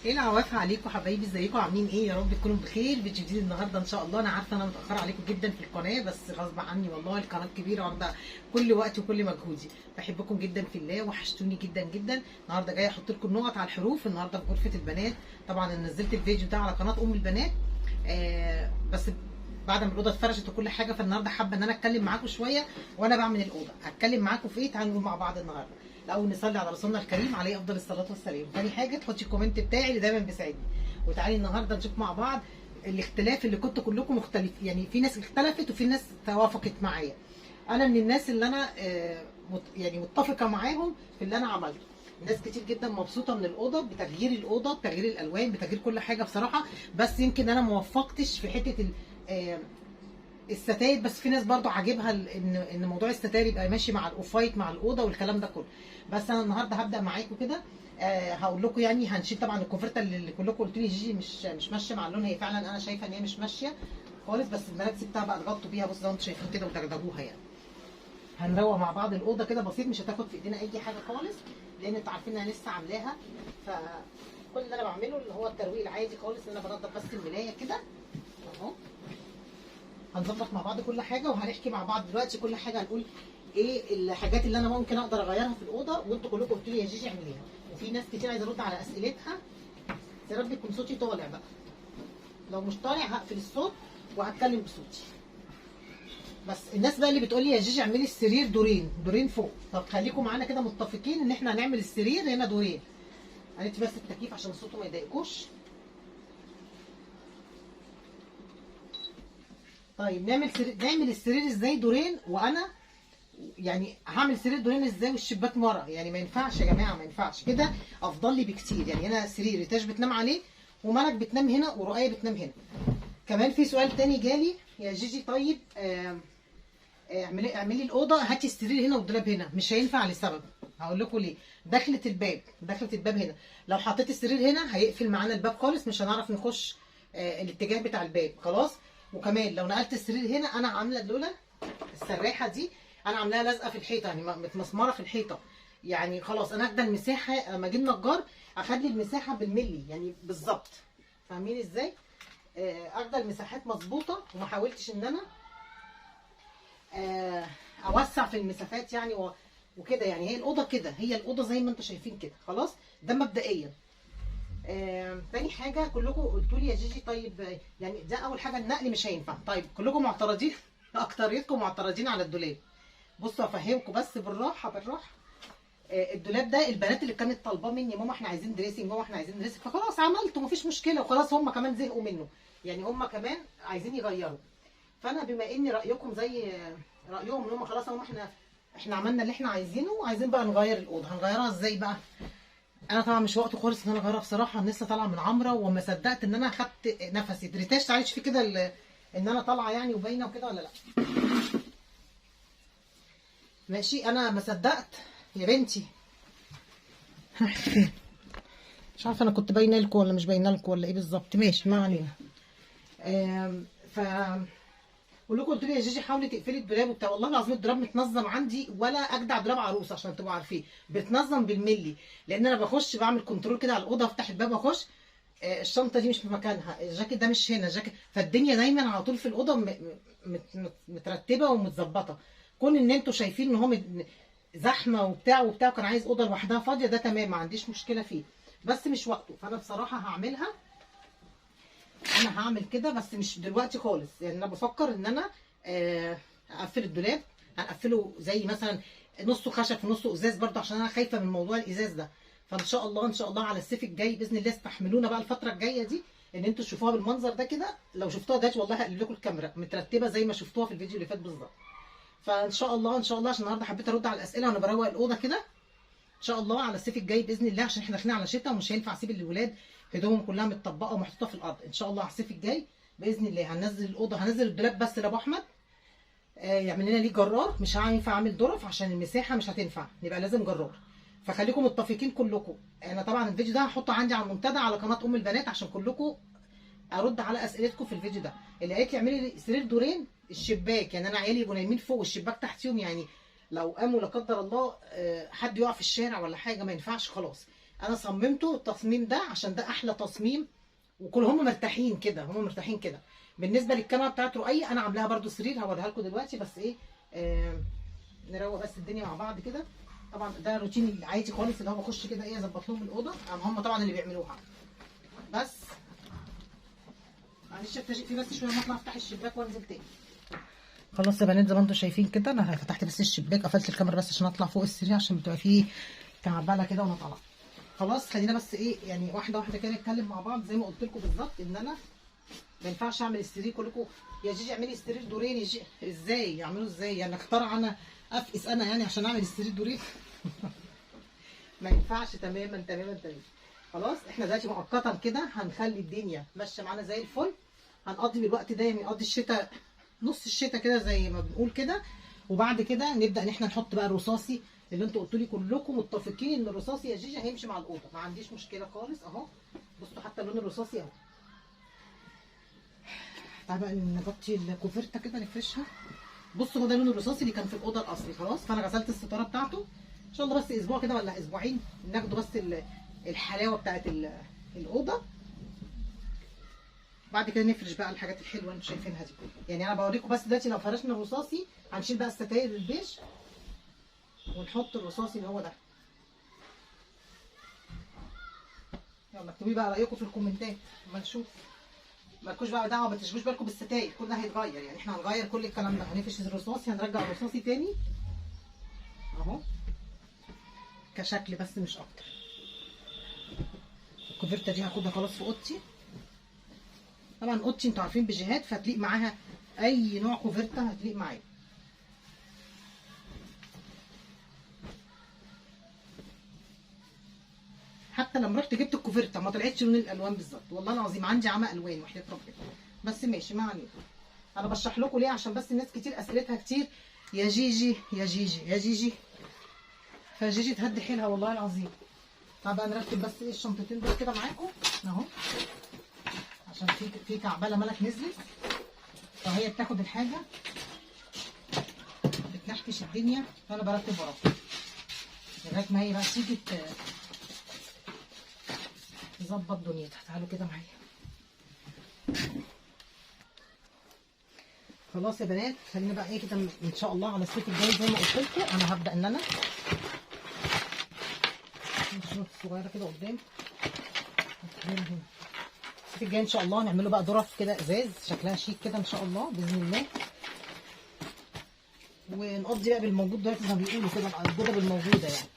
ايه العواف عليكم حبايبي، ازيكم عاملين ايه؟ يا رب تكونوا بخير. فيديو جديد النهارده ان شاء الله. انا عارفه انا متاخره عليكم جدا في القناه، بس غصب عني والله. القناه كبيره واخده كل وقتي وكل مجهودي. بحبكم جدا في الله، وحشتوني جدا جدا. النهارده جايه احط لكم نقط على الحروف النهارده في غرفه البنات. طبعا انا نزلت الفيديو ده على قناه ام البنات، بس بعد ما الاوضه اتفرشت وكل حاجه. فالنهارده حابه ان انا اتكلم معاكم شويه وانا بعمل الاوضه. هتكلم معاكم في ايه؟ تعالوا نقول مع بعض النهارده. الاول نصلي على رسولنا الكريم عليه افضل الصلاه والسلام. ثاني حاجه تحطي الكومنت بتاعي اللي دايما بيساعدني. وتعالي النهارده نشوف مع بعض الاختلاف اللي كنتوا كلكم مختلف، يعني في ناس اختلفت وفي ناس توافقت معايا. انا من الناس اللي انا يعني متفقه معاهم في اللي انا عملته. ناس كتير جدا مبسوطه من الاوضه، بتغيير الاوضه، بتغيير الالوان، بتغيير كل حاجه بصراحه. بس يمكن انا ما وفقتش في حته الستاير. بس في ناس برضو عاجبها ان موضوع الستاير يبقى ماشي مع الاوف وايت مع الاوضه والكلام ده كله. بس انا النهارده هبدا معاكم كده. هقول لكم يعني هنشيل طبعا الكوفرته اللي كلكم قلتوا لي جيجي مش ماشيه مع اللون. هي فعلا انا شايفه ان هي مش ماشيه خالص، بس البنات سبتها بقى تغطوا بيها. بصوا زي ما انتم شايفين كده وتغدغوها يعني. هنروق مع بعض الاوضه كده بسيط، مش هتاخد في ايدينا اي حاجه خالص، لان انتوا عارفين ان انا لسه عاملاها. فكل اللي انا بعمله اللي هو الترويق العادي خالص، ان انا بنضف بس الملايه كده اهو. هنظبط مع بعض كل حاجه وهنحكي مع بعض دلوقتي كل حاجه. هنقول ايه الحاجات اللي انا ممكن اقدر اغيرها في الاوضه، وانتوا كلكم قلتوا لي يا جيجي اعمليها. وفي ناس كتير عايزه ارد على اسئلتها. يا رب يكون صوتي طالع بقى. لو مش طالع هقفل الصوت وهتكلم بصوتي. بس الناس بقى اللي بتقول لي يا جيجي اعملي السرير دورين فوق. طب خليكم معانا كده متفقين ان احنا هنعمل السرير هنا دورين. هنطفي بس التكييف عشان صوته ما يضايقكوش. طيب نعمل السرير ازاي دورين؟ وانا يعني هعمل سرير دورين ازاي والشباك ورا؟ يعني ما ينفعش يا جماعه، ما ينفعش كده. افضل لي بكتير. يعني هنا سرير ريتاش بتنام عليه، وملك بتنام هنا، ورقيه بتنام هنا. كمان في سؤال تاني جالي يا جيجي، طيب اعملي الاوضه، هاتي السرير هنا والدولاب هنا. مش هينفع لسبب، هقول لكم ليه. دخله الباب هنا. لو حطيت السرير هنا هيقفل معانا الباب خالص، مش هنعرف نخش الاتجاه بتاع الباب خلاص. وكمان لو نقلت السرير هنا، انا عامله لولا السراحه دي انا عاملاها لازقه في الحيطه، يعني متمسمره في الحيطه. يعني خلاص انا اخده المساحه. لما اجي النجار اخلي المساحه بالملي يعني بالظبط. فاهمين ازاي؟ اخده المساحات مظبوطه، وما حاولتش ان انا اوسع في المسافات يعني وكده. يعني هي الاوضه كده، هي الاوضه زي ما انتم شايفين كده خلاص. ده مبدئيا. تاني حاجه كلكم قلتوا لي يا جيجي طيب، يعني ده اول حاجه النقل مش هينفع. طيب كلكم معترضين اكتريتكم معترضين على الدولاب. بصوا افهمكم بس بالراحه بالراحه. الدولاب ده البنات اللي كانت طالباه مني، ماما احنا عايزين دريسنج، ماما احنا عايزين دريسنج، فخلاص عملته مفيش مشكله. وخلاص هم كمان زهقوا منه، يعني هم كمان عايزين يغيروا. فانا بما ان رايكم زي رايهم ان هم خلاص، هم احنا عملنا اللي احنا عايزينه، وعايزين بقى نغير الاوضه. هنغيرها ازاي بقى؟ انا طبعا مش وقته خالص ان انا اغيرها بصراحه. انا لسه طالعه من عمره وما صدقت ان انا خدت نفسي. دريتاش تعالي شوفي كده ان انا طالعه يعني وباينه وكده ولا لا. ماشي انا ما صدقت يا بنتي. مش عارفه انا كنت باينه لكم ولا مش باينه لكم ولا ايه بالظبط. ماشي ما علينا. ف بقول لكم قلت لي يا جيجي حاولي تقفلي الدولاب وبتاع. والله العظيم الدولاب متنظم عندي، ولا اجدع دولاب عروسه عشان تبقوا عارفين. بتنظم بالملي، لان انا بخش بعمل كنترول كده على الاوضه، افتح الباب واخش. الشنطه دي مش في مكانها، الجاكيت ده مش هنا، الجاكيت. فالدنيا دايما على طول في الاوضه مترتبه ومتظبطه. كون ان انتوا شايفين ان هو زحمه وبتاع وكان عايز اوضه لوحدها فاضيه، ده تمام ما عنديش مشكله فيه، بس مش وقته. فانا بصراحه هعملها. انا هعمل كده بس مش دلوقتي خالص. يعني انا بفكر ان انا اقفل الدولاب. هنقفله زي مثلا نصه خشب ونصه ازاز برضه، عشان انا خايفه من موضوع الازاز ده. فان شاء الله ان شاء الله على الصيف الجاي باذن الله. استحملونا بقى الفتره الجايه دي ان انتوا تشوفوها بالمنظر ده كده. لو شفتوها دلوقتي والله هقلب لكم الكاميرا مترتبه زي ما شفتوها في الفيديو اللي فات بالظبط. فان شاء الله ان شاء الله، عشان النهارده حبيت ارد على الاسئله وانا بروق الاوضه كده. ان شاء الله على الصيف الجاي باذن الله، عشان احنا داخلين على شتاء ومش هينفع اسيب الولاد هدومهم كلها متطبقه ومحطوطه في الارض. ان شاء الله على الصيف الجاي باذن الله هننزل الاوضه، هنزل الدولاب بس لابو احمد يعمل لنا ليه جرار. مش هينفع اعمل ظرف عشان المساحه مش هتنفع، يبقى لازم جرار. فخليكم متفقين كلكم. انا طبعا الفيديو ده هحطه عندي على المنتدى على قناه ام البنات، عشان كلكم ارد على اسئلتكم في الفيديو ده. اللي قالت لي اعملي لي سرير دورين الشباك، يعني انا عيالي يبقوا نايمين فوق والشباك تحتيهم، يعني لو قاموا لا قدر الله حد يقع في الشارع ولا حاجه ما ينفعش خلاص. انا صممته التصميم ده عشان ده احلى تصميم، وكل هم مرتاحين كده، هم مرتاحين كده. بالنسبه للكنبه بتاعت رؤية انا عاملاها برده سرير، هوريها لكم دلوقتي، بس ايه نروق بس الدنيا مع بعض كده. طبعا ده روتين العادي خالص، اللي هو بخش كده ايه اظبط لهم الاوضه، هم طبعا اللي بيعملوها. بس معلش اتفاجئ فيه بس شويه، ما اطلع افتح الشباك وانزل تاني. خلاص يا بنات زي ما انتم شايفين كده، انا فتحت بس الشباك، قفلت الكاميرا بس عشان اطلع فوق السرير، عشان بتبقى فيه كعبله كده وانا طالعه. خلاص خلينا بس ايه يعني واحده واحده كده نتكلم مع بعض. زي ما قلت لكم بالظبط ان انا ما ينفعش اعمل السرير كلكم يا جيجي اعملي السرير دورين، يا جيجي ازاي يعملوا ازاي يعني؟ اخترع انا افقس انا يعني عشان اعمل السرير دورين؟ ما ينفعش تماما تماما تماما. خلاص احنا دلوقتي مؤقتا كده هنخلي الدنيا ماشيه معانا زي الفل، هنقضي بالوقت ده يعني نقضي الشتاء، نص الشتاء كده زي ما بنقول كده. وبعد كده نبدا ان احنا نحط بقى الرصاصي اللي انتوا قلتوا لي كلكم متفقين ان الرصاصي يا جيجي هيمشي مع الاوضه، ما عنديش مشكله خالص اهو. بصوا حتى اللون الرصاصي اهو. تعالى بقى نغطي الكوفرته كده نفرشها. بصوا هو ده اللون الرصاصي اللي كان في الاوضه الاصلي. خلاص فانا غسلت الستاره بتاعته، ان شاء الله بس اسبوع كده ولا اسبوعين ناخده بس الحلاوه بتاعت الاوضه. بعد كده نفرش بقى الحاجات الحلوه اللي انتوا شايفينها دي. يعني انا بوريكم بس دلوقتي لو فرشنا الرصاصي هنشيل بقى الستاير البيج ونحط الرصاصي اللي هو ده. يلا اكتبوا لي بقى رايكم في الكومنتات اما نشوف. مالكوش بقى دعوه، ما تشغلوش بالكم بالستاير، كل ده هيتغير يعني. احنا هنغير كل الكلام ده، هنفرش الرصاصي، هنرجع الرصاصي تاني اهو كشكل بس مش اكتر. الكوفرته دي هاخدها خلاص في اوضتي. طبعا اوضتي انتوا عارفين بيجيهات، فهتليق معاها اي نوع كوفرته هتليق معايا. حتى لما رحت جبت الكوفرته ما طلعتش لون الالوان بالظبط، والله العظيم عندي عمى الوان وحياه ربنا. بس ماشي ما علينا. انا بشرح لكم ليه؟ عشان بس الناس كتير اسئلتها كتير، يا جيجي يا جيجي يا جيجي، فجيجي تهدي حيلها والله العظيم. طب بقى نرتب بس ايه الشنطتين دول كده معاكم اهو، عشان في كعبله ملك نزلت فهي بتاخد الحاجه بتنحكش الدنيا، فانا برتب وراها لغايه ما هي بقى تيجي تظبط دنيتها. تعالوا كده معايا. خلاص يا بنات خلينا بقى ايه كده ان شاء الله على الصيف الجاي زي ما قلت لكم انا هبدا ان انا الشنط الصغيره كده قدام هنا. الصيف الجاي ان شاء الله نعمله بقى ظرف كده ازاز شكلها شيك كده ان شاء الله باذن الله، ونقضي بقى بالموجود دلوقتي زي ما بيقولوا كده، الجوده بالموجوده يعني.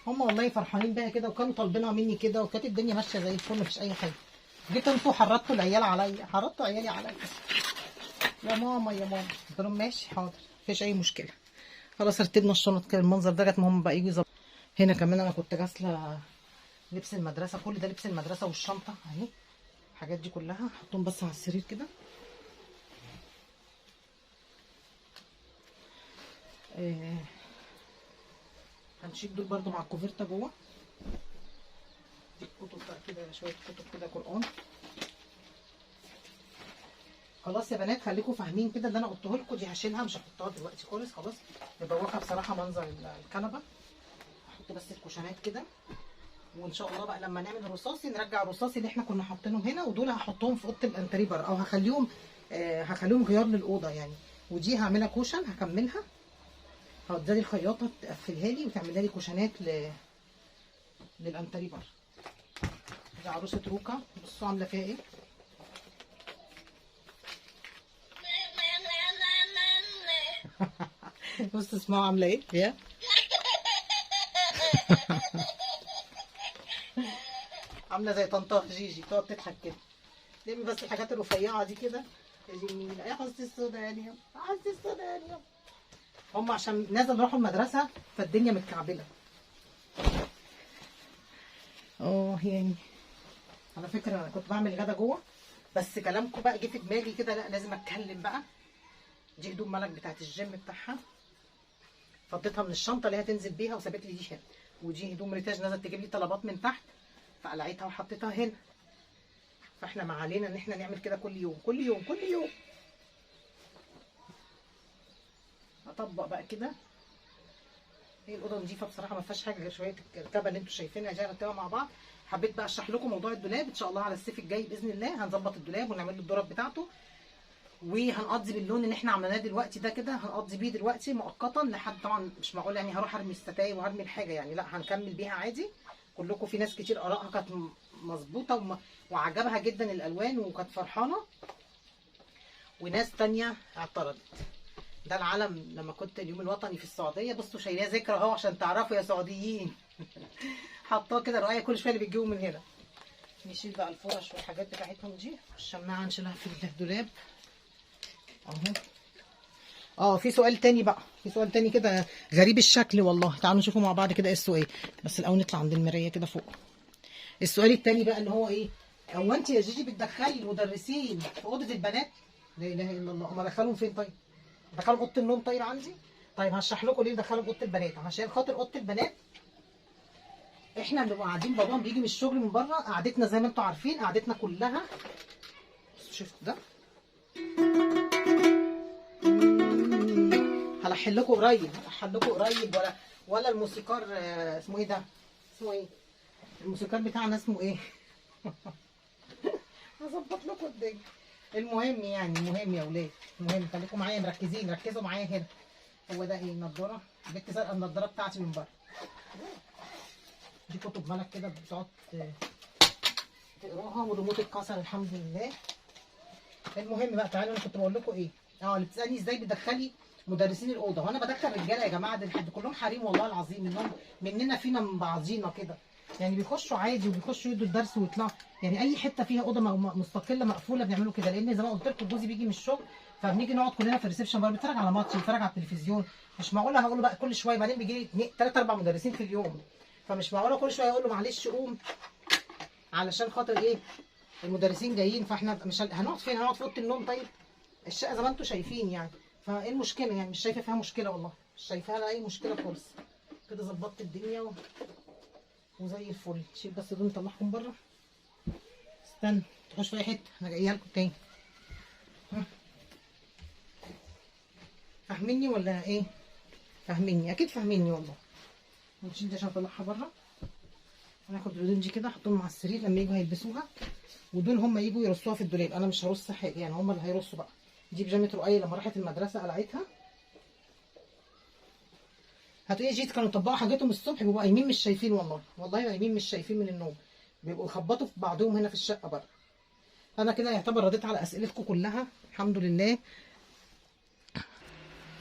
هم والله فرحانين بيها كده وكانوا طالبينها مني كده، وكانت الدنيا ماشيه زي الفل مفيش اي حاجه. جيت انتوا حرضتوا العيال عليا، حرضتوا عيالي عليا يا ماما يا ماما، قلت لهم ماشي حاضر مفيش اي مشكله. خلاص رتبنا الشنط كده المنظر ده لغايه ما هم بقى يجوا يظبطوا. هنا كمان انا كنت غاسله لبس المدرسه، كل ده لبس المدرسه والشنطه اهي، الحاجات دي كلها هحطهم بس على السرير كده. هنشيل دول برضو مع الكوفرته جوه. دي كتب بقى كده، شويه كتب كده قران. خلاص يا بنات خليكم فاهمين كده اللي انا قلته لكم، دي هشيلها مش هحطها دلوقتي خالص. خلاص مبوخه بصراحه منظر الكنبه. احط بس الكوشنات كده، وان شاء الله بقى لما نعمل الرصاصي نرجع الرصاصي اللي احنا كنا حاطينهم هنا، ودول هحطهم في اوضه الانتريه بره، او هخليهم غيار للاوضه يعني. ودي هعملها كوشن هكملها، هوديها لي الخياطه تقفلها لي وتعملها لي كوشنات للانتريه بره. دي عروسه روكا، بصوا عامله فيها ايه. بصوا اسمعوا عامله ايه يا عامله زي طنطا جيجي تقعد تضحك كده. لمي بس الحاجات الرفيعه دي كده يا جميله يا حظي السودا يا نيم، حظي السودا يا نيم. هم عشان نازل راحوا المدرسه فالدنيا متكعبله. يعني على فكره انا كنت بعمل غدا جوه، بس كلامكم بقى جه في دماغي كده، لا لازم اتكلم بقى. دي هدوم ملك بتاعت الجيم بتاعها، فضيتها من الشنطه اللي هي تنزل بيها وسابت لي دي هنا. ودي هدوم ريتاج نزلت تجيب لي طلبات من تحت فقلعتها وحطيتها هنا. فاحنا ما علينا ان احنا نعمل كده كل يوم كل يوم كل يوم. اطبق بقى كده هي الاوضه نظيفه بصراحه، ما فيهاش حاجه غير شويه الكركبه اللي انتم شايفينها دي هنرتبها مع بعض. حبيت بقى اشرح لكم موضوع الدولاب. ان شاء الله على الصيف الجاي باذن الله هنظبط الدولاب ونعمل له الدرج بتاعته، وهنقضي باللون اللي احنا عملناه دلوقتي ده كده، هنقضي بيه دلوقتي مؤقتا لحد، طبعا مش معقول يعني هروح ارمي الستاير وهرمي الحاجه يعني، لا هنكمل بيها عادي. كلكم في ناس كتير ارائها كانت مظبوطه وعجبها جدا الالوان وكانت فرحانه، وناس تانية اعترضت. ده العلم لما كنت اليوم الوطني في السعوديه، بصوا شايلاه ذكرى اهو عشان تعرفوا يا سعوديين. حطاه كده رؤية كل شويه اللي بيجيبوا من هنا. نشيل بقى الفرش والحاجات بتاعتهم دي، الشماعه نشيلها في الدولاب اهو. في سؤال تاني بقى، في سؤال تاني كده غريب الشكل والله، تعالوا نشوفه مع بعض كده ايه السؤال. بس الاول نطلع عند المرايه كده فوق. السؤال التاني بقى اللي هو ايه، هو انت يا جيجي بتدخلي المدرسين في اوضه البنات؟ لا اله الا الله، هم ادخلهم فين طيب؟ ادخلهم اوضه النوم طيب عندي؟ طيب هشرح لكم ليه ندخلهم اوضه البنات. عشان خاطر اوضه البنات احنا بنبقى قاعدين، باباهم بيجي من الشغل من بره، قعدتنا زي ما انتم عارفين قعدتنا كلها، شفتوا ده؟ هلحن لكم قريب، هلحن لكم قريب. ولا الموسيقار اسمه ايه ده؟ اسمه ايه؟ الموسيقار بتاعنا اسمه ايه؟ هظبط لكم الدنيا. المهم يعني، المهم يا ولاد، المهم خليكم معايا مركزين، ركزوا معايا هنا. هو ده ايه؟ نضاره، البت سارقه النضاره بتاعتي من بره. دي كتب ملك كده بتقعد تقراها، والريموت اتكسر الحمد لله. المهم بقى تعالوا، انا كنت بقول لكم ايه؟ اللي بتسالني ازاي بتدخلي مدرسين الاوضه، وانا بدخل رجاله يا جماعه، ده حد كلهم حريم والله العظيم، مننا فينا من بعضينا كده يعني، بيخشوا عادي وبيخشوا يدوا الدرس ويطلعوا يعني. اي حته فيها اوضه مستقله مقفوله بنعملوا كده، لان زي ما قلت لكم جوزي بيجي من الشغل، فبنيجي نقعد كلنا في الريسبشن بره، بنتفرج على ماتش، بنتفرج على التلفزيون. مش معقوله هقول له بقى كل شويه، بعدين بيجي لي 3 4 مدرسين في اليوم، فمش معقوله كل شويه اقول له معلش قوم علشان خاطر ايه؟ المدرسين جايين. فاحنا مش هنقعد فين؟ هنقعد في اوضه النوم طيب؟ الشقه زي ما انتم شايفين يعني، فايه المشكله يعني؟ مش شايفه فيها مشكله والله، مش شايفاها لها اي مشكله خالص. كده ظبطت الدنيا وزي الفل. شيل بس دول نطلعهم بره. استنى تخش في اي حته، انا جايه لكم تاني. فاهميني ولا ايه؟ فاهميني اكيد، فاهميني والله. نشيل دي عشان نطلعها بره. هناخد الهدوم دي كده احطهم على السرير لما يجوا هيلبسوها، ودول هم يجوا يرصوها في الدولاب، انا مش هرص حاجه يعني، هم اللي هيرصوا بقى. دي بيجامه رؤية لما راحت المدرسه قلعتها. هتقولي جيت كانوا طبقوا حاجاتهم الصبح، بيبقوا قايمين مش شايفين والله، والله قايمين مش شايفين من النوم، بيبقوا يخبطوا في بعضهم هنا في الشقه بره. انا كده يعتبر رديت على اسئلتكم كلها الحمد لله.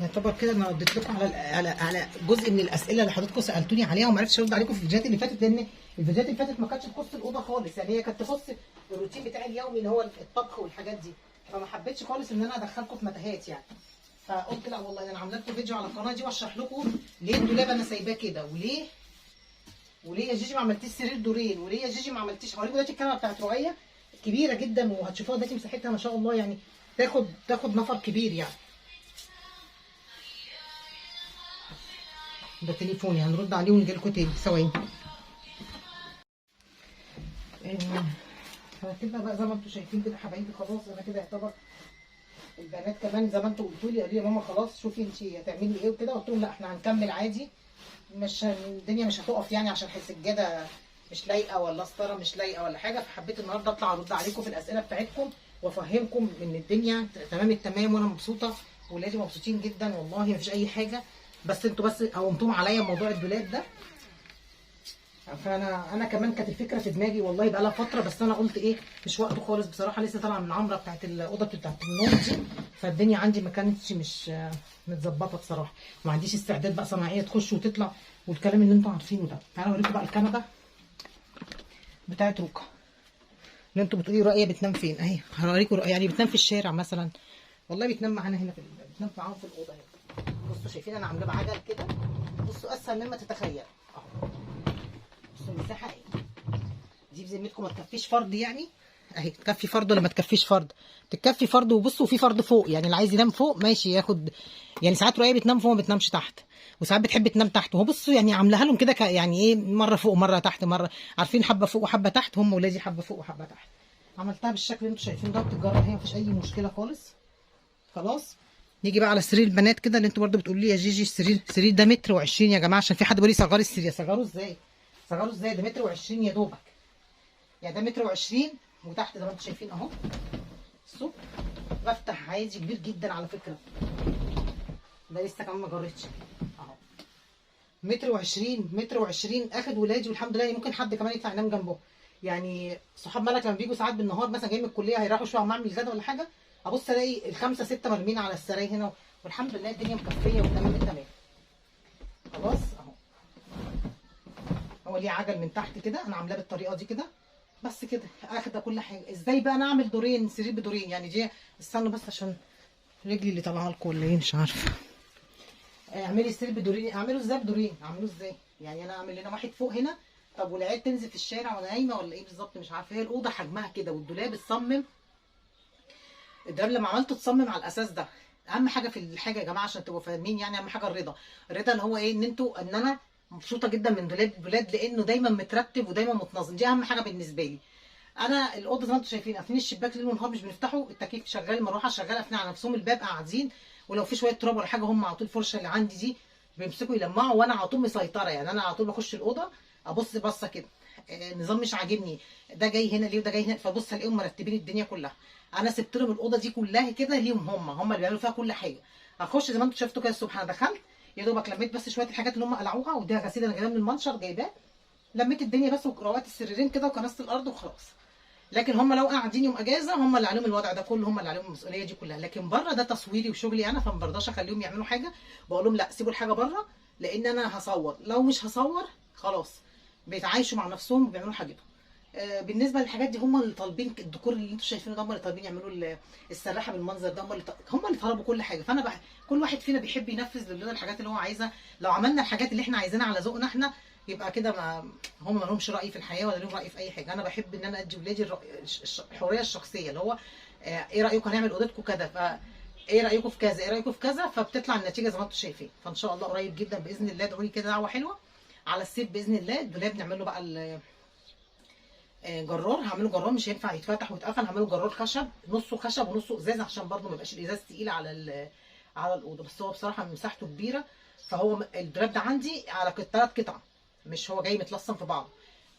يعتبر كده انا رديت لكم على جزء من الاسئله اللي حضراتكم سالتوني عليها، وما عرفتش ارد عليكم في الفيديوهات اللي فاتت، لان الفيديوهات اللي فاتت ما كانتش تخص الاوضه خالص يعني، هي كانت تخص الروتين بتاعي اليومي اللي هو الطبخ والحاجات دي، فما حبيتش خالص ان انا ادخلكم في متاهات يعني. فقلت لا والله انا عامله لكم فيديو على القناه دي واشرح لكم ليه الدولاب انا سايباه كده، وليه يا جيجي ما عملتيش سرير دورين، وليه يا جيجي ما عملتيش. هوريكم دلوقتي الكنبه بتاعت رؤية كبيره جدا، وهتشوفوها دلوقتي مساحتها ما شاء الله يعني، تاخد نفر كبير يعني. ده تليفوني هنرد عليه ونجي لكم تاني ثواني. هتبقى بقى زي ما انتم شايفين كده حبايبي، خلاص انا كده يعتبر. البنات كمان زي ما انتم قلتوا لي، قالوا لي يا ماما خلاص شوفي انت هتعملي ايه وكده، قلت لهم لا احنا هنكمل عادي، مش الدنيا مش هتقف يعني عشان السجاده مش لايقه ولا ستاره مش لايقه ولا حاجه. فحبيت النهارده اطلع ارد عليكم في الاسئله بتاعتكم وافهمكم ان الدنيا تمام التمام، وانا مبسوطه وولادي مبسوطين جدا والله، مفيش اي حاجه. بس انتوا بس قومتم عليا موضوع الدولاب ده، فانا كمان كانت الفكره في دماغي والله بقى لها فتره، بس انا قلت ايه مش وقته خالص بصراحه، لسه طالعه من العمره بتاعت الاوضه بتاعت النوم دي، فالدنيا عندي ما كانتش مش متظبطه بصراحه، ما عنديش استعداد بقى صناعيه تخش وتطلع والكلام اللي انتوا عارفينه ده. تعالوا اوريكم بقى الكنبه بتاعت روكا اللي انتوا بتقولي رؤية بتنام فين اهي. هوريكم رؤية يعني بتنام في الشارع مثلا، والله بتنام معانا هنا بتنام معاهم في الاوضه هنا. بصوا شايفين انا عامله بعجل كده، بصوا اسهل مما تتخيل اهو. بصوا المساحه ايه دي، بذمتكم ما تكفيش فرد يعني اهي، تكفي فرد ولا ما تكفيش فرد؟ تكفي فرد. وبصوا في فرد فوق يعني، اللي عايز ينام فوق ماشي ياخد يعني، ساعات رؤية بتنام فوق ما بتنامش تحت، وساعات بتحب تنام تحت. وهو بصوا يعني عاملاها لهم كده يعني ايه، مره فوق مره تحت، مره عارفين حبه فوق وحبه تحت، هم ولادي حبه فوق وحبه تحت. عملتها بالشكل اللي انتوا شايفينه ده، بتتجرب هي مفيش اي مشكله خالص. خلاص نيجي بقى على سرير البنات كده، اللي انتوا برضو بتقولوا لي يا جيجي السرير ده متر وعشرين يا جماعه، عشان في حد بيقول لي صغري السرير. صغره ازاي؟ صغره ازاي؟ ده متر وعشرين يا دوبك، يعني ده متر وعشرين، وتحت زي ما انتم شايفين اهو الصوت بفتح عادي كبير جدا على فكره. ده لسه كمان ما جريتش اهو، متر وعشرين، متر وعشرين اخد ولادي والحمد لله. ممكن حد كمان يطلع ينام جنبه، يعني صحاب ملك لما بيجوا ساعات بالنهار مثلا جايين من الكليه هيروحوا شويه اعمل غدا ولا حاجه، ابص الاقي الخمسه سته مرمين على السراير هنا، والحمد لله الدنيا مكفيه وتمام التمام. خلاص اهو، هو ليه عجل من تحت كده انا عاملاه بالطريقه دي كده بس كده، اخده كل حاجه. ازاي بقى انا اعمل دورين سرير بدورين يعني؟ دي استنوا بس عشان رجلي اللي طالعه لكم ولا ايه مش عارفه. اعملي السرير بدورين، اعمله ازاي بدورين؟ اعمله ازاي يعني؟ انا اعمل لنا واحد فوق هنا، طب والعيال تنزل في الشارع وانا نايمه ولا ايه بالظبط؟ مش عارفه. هي الاوضه حجمها كده والدولاب اتصمم، الدولاب لما عملته اتصمم على الاساس ده. اهم حاجه في الحاجه يا جماعه عشان تبقوا فاهمين، يعني اهم حاجه الرضا. الرضا اللي هو ايه؟ ان انا مبسوطه جدا من دولاب الولاد لانه دايما مترتب ودايما متنظم، دي اهم حاجه بالنسبه لي. انا الاوضه زي ما انتم شايفين قافلين الشباك ليل ونهار مش بنفتحه، التكييف شغال، المروحه شغاله، قافلين على نفسهم الباب قاعدين، ولو في شويه تراب ولا حاجه هم على طول الفرشه اللي عندي دي بيمسكوا يلمعوا، وانا على طول مسيطره. يعني انا على طول بخش الاوضه ابص بصه كده، النظام مش عاجبني، ده جاي هنا ليه وده جاي هنا، فبص الاقيهم مرتبين الدنيا كلها. انا سبت لهم الاوضه دي كلها كده ليهم، هم اللي بيعملوا فيها كل حاجه. اخش زي ما انتم شفتوا كده الصبح، انا دخلت يا دوبك لميت بس شويه الحاجات اللي هم قلعوها، وده غسيل انا جايباه من المنشر جايباه، لميت الدنيا بس وروقت السريرين كده وكنست الارض وخلاص. لكن هم لو قاعدين يوم اجازه هم اللي عليهم الوضع ده كله، هم اللي عليهم المسؤوليه دي كلها. لكن بره ده تصويري وشغلي انا، فما برضاش اخليهم يعملوا حاجه، بقول لهم لا سيبوا الحاجه بره، لان انا هصور، لو مش هصور خلاص بيتعايشوا مع نفسهم وبيعملوا حاجتهم. بالنسبه للحاجات دي هم اللي طالبين، الديكور اللي انتم شايفينه ده هم اللي طالبين يعملوا السراحه بالمنظر ده، هم اللي طلبوا كل حاجه. فانا كل واحد فينا بيحب ينفذ لله الحاجات اللي هو عايزها. لو عملنا الحاجات اللي احنا عايزينها على ذوقنا احنا، يبقى كده هم ما لهمش راي في الحياه ولا لهم راي في اي حاجه. انا بحب ان انا ادي ولادي الحريه الشخصيه، اللي هو ايه رايكم هنعمل اوضتكم كذا، ايه رايكم في كذا، ايه رايكم في كذا، فبتطلع النتيجه زي ما انتم شايفين. فان شاء الله قريب جدا باذن الله، ادعوا لي كده دعوه حلوه على السيف باذن الله. الدولاب نعمل له بقى جرار، هعمله جرار مش هينفع يتفتح ويتقفل، هعمله جرار خشب، نصه خشب ونصه ازاز عشان برده ما يبقاش الازاز تقيل على الاوضه. بس هو بصراحه مساحته كبيره، فهو الدولاب ده عندي على 3 قطع، مش هو جاي متلصم في بعض،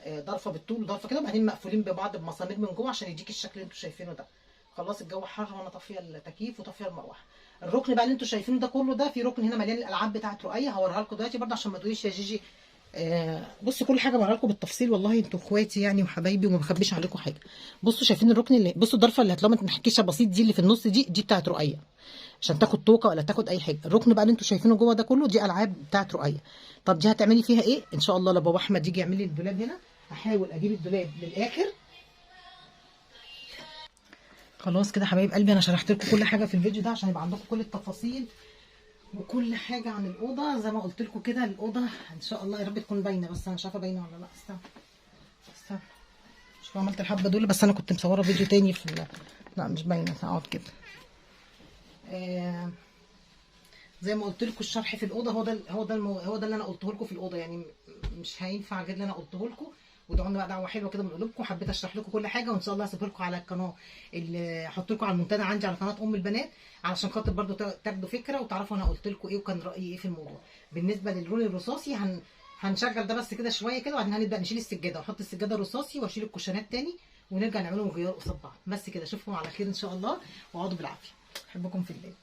ضرفه بالطول وضرفه كده، وبعدين مقفولين ببعض بمسامير من جوه عشان يديك الشكل اللي انتوا شايفينه ده. خلاص الجو حر وانا طافيه التكييف وطافيه المروحه. الركن بقى اللي انتوا شايفينه ده كله، ده في ركن هنا مليان الالعاب بتاعت رؤيه، هوريها لكم دلوقتي برده عشان ما تقوليش يا جيجي. بصوا كل حاجه بوريها لكم بالتفصيل، والله انتوا اخواتي يعني وحبايبي وما بخبيش عليكم حاجه. بصوا شايفين الركن اللي، بصوا الضرفه اللي هتلاقوها متنحكشه بسيط دي اللي في النص دي بتاعت رؤيه عشان تاخد طوكه ولا تاخد اي حاجه. الركن بقى اللي انتوا شايفينه جوه ده كله دي العاب بتاعت رؤيه. طب دي هتعملي فيها ايه؟ ان شاء الله لو بابا احمد يجي يعمل لي الدولاب هنا هحاول اجيب الدولاب للاخر. خلاص كده حبايب قلبي، انا شرحت لكم كل حاجه في الفيديو ده عشان يبقى عندكم كل التفاصيل وكل حاجه عن الاوضه. زي ما قلت لكم كده الاوضه ان شاء الله يا رب تكون باينه، بس انا مش عارفه باينه ولا لا. استنى شوف، عملت الحبه دول بس انا كنت مصوره فيديو تاني لا مش باينه. اقعد كده. زي ما قلت لكم الشرح في الاوضه هو ده اللي انا قلته لكم في الاوضه، يعني مش هينفع غير اللي انا قلته لكم. ودعونا بقى دعوه حلوه كده من قلوبكم. حبيت اشرح لكم كل حاجه، وان شاء الله هسيبها لكم على القناه، اللي هحط لكم على المنتدى عندي على قناه ام البنات، علشان خاطر برده تاخدوا فكره وتعرفوا انا قلت لكم ايه وكان رايي ايه في الموضوع. بالنسبه للون الرصاصي هنشغل ده بس كده شويه كده، وبعدين هنبدا نشيل السجاده واحط السجاده الرصاصي واشيل الكوشنات تاني، ونرجع نعملهم غيار قصاد بعض. بس كده اشوفكم على خير ان شاء الله، واقعدوا بالعافيه. احبكم في الله.